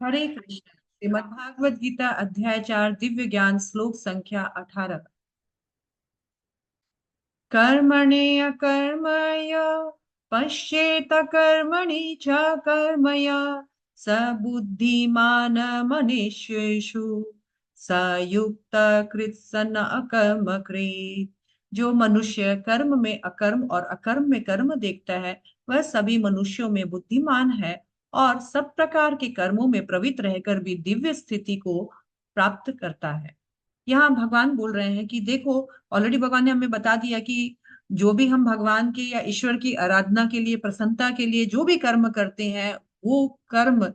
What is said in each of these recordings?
हरे कृष्ण। श्रीमद् भागवत गीता अध्याय 4 दिव्य ज्ञान श्लोक संख्या 18। कर्मणे अकर्मय पश्येत कर्मणि च कर्मया स बुद्धिमान मनुष्येषु स युक्त कृत्सन अकर्म कृत। जो मनुष्य कर्म में अकर्म और अकर्म में कर्म देखता है वह सभी मनुष्यों में बुद्धिमान है और सब प्रकार के कर्मों में प्रवृत्त रहकर भी दिव्य स्थिति को प्राप्त करता है। यहाँ भगवान बोल रहे हैं कि देखो, ऑलरेडी भगवान ने हमें बता दिया कि जो भी हम भगवान के या ईश्वर की आराधना के लिए, प्रसन्नता के लिए जो भी कर्म करते हैं, वो कर्म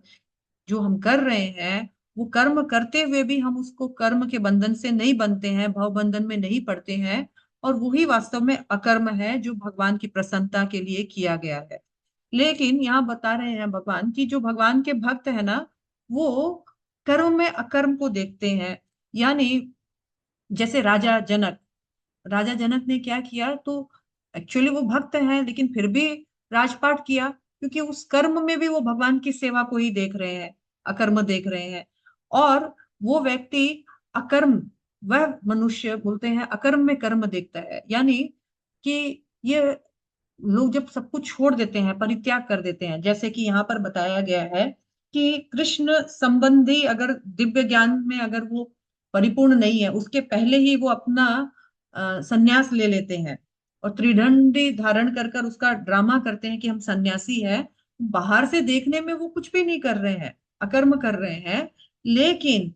जो हम कर रहे हैं, वो कर्म करते हुए भी हम उसको कर्म के बंधन से नहीं बनते हैं, भव बंधन में नहीं पड़ते हैं। और वही वास्तव में अकर्म है जो भगवान की प्रसन्नता के लिए किया गया है। लेकिन यहाँ बता रहे हैं भगवान की जो भगवान के भक्त है ना, वो कर्म में अकर्म को देखते हैं। यानी जैसे राजा जनक ने क्या किया, तो एक्चुअली वो भक्त हैं लेकिन फिर भी राजपाट किया, क्योंकि उस कर्म में भी वो भगवान की सेवा को ही देख रहे हैं, अकर्म देख रहे हैं। और वो व्यक्ति अकर्म, वह मनुष्य बोलते हैं अकर्म में कर्म देखता है। यानी कि ये लोग जब सब कुछ छोड़ देते हैं, परित्याग कर देते हैं, जैसे कि यहाँ पर बताया गया है कि कृष्ण संबंधी अगर दिव्य ज्ञान में अगर वो परिपूर्ण नहीं है, उसके पहले ही वो अपना संन्यास ले लेते हैं और त्रिदंडी धारण कर कर उसका ड्रामा करते हैं कि हम सन्यासी हैं। बाहर से देखने में वो कुछ भी नहीं कर रहे हैं, अकर्म कर रहे हैं। लेकिन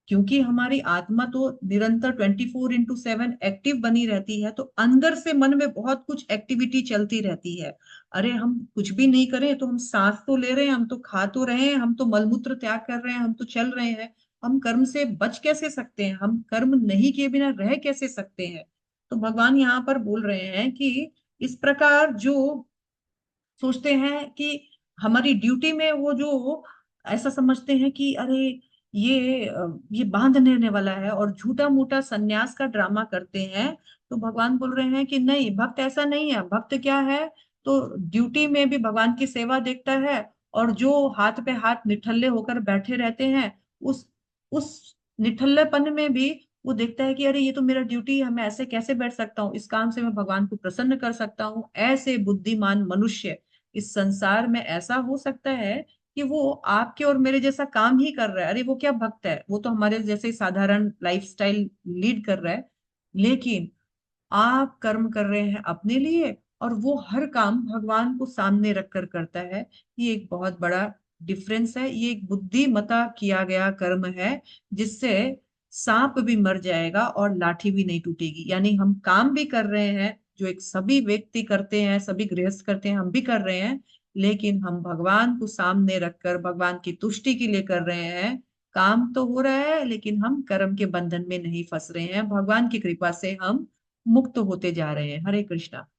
क्योंकि हमारी आत्मा तो निरंतर 24x7 एक्टिव बनी रहती है, तो अंदर से मन में बहुत कुछ एक्टिविटी चलती रहती है। अरे हम कुछ भी नहीं करें तो हम सांस तो ले रहे हैं, हम तो खा तो रहे हैं, हम तो मलमूत्र त्याग कर रहे हैं, हम तो चल रहे हैं। हम कर्म से बच कैसे सकते हैं, हम कर्म नहीं किए बिना रह कैसे सकते हैं। तो भगवान यहाँ पर बोल रहे हैं कि इस प्रकार जो सोचते हैं कि हमारी ड्यूटी में वो जो ऐसा समझते हैं कि अरे ये बांध लेने वाला है और झूठा मूठा सन्यास का ड्रामा करते हैं। तो भगवान बोल रहे हैं कि नहीं, भक्त ऐसा नहीं है। भक्त क्या है, तो ड्यूटी में भी भगवान की सेवा देखता है, और जो हाथ पे हाथ निठल्ले होकर बैठे रहते हैं, उस निठल्लेपन में भी वो देखता है कि अरे ये तो मेरा ड्यूटी है, मैं ऐसे कैसे बैठ सकता हूँ, इस काम से मैं भगवान को प्रसन्न कर सकता हूँ। ऐसे बुद्धिमान मनुष्य इस संसार में ऐसा हो सकता है कि वो आपके और मेरे जैसा काम ही कर रहा है। अरे वो क्या भक्त है, वो तो हमारे जैसे साधारण लाइफस्टाइल लीड कर रहा है। लेकिन आप कर्म कर रहे हैं अपने लिए, और वो हर काम भगवान को सामने रखकर करता है। ये एक बहुत बड़ा डिफरेंस है। ये एक बुद्धिमता किया गया कर्म है, जिससे सांप भी मर जाएगा और लाठी भी नहीं टूटेगी। यानी हम काम भी कर रहे हैं जो एक सभी व्यक्ति करते हैं, सभी गृहस्थ करते हैं, हम भी कर रहे हैं। लेकिन हम भगवान को सामने रखकर भगवान की तुष्टि के लिए कर रहे हैं। काम तो हो रहा है लेकिन हम कर्म के बंधन में नहीं फंस रहे हैं। भगवान की कृपा से हम मुक्त होते जा रहे हैं। हरे कृष्णा।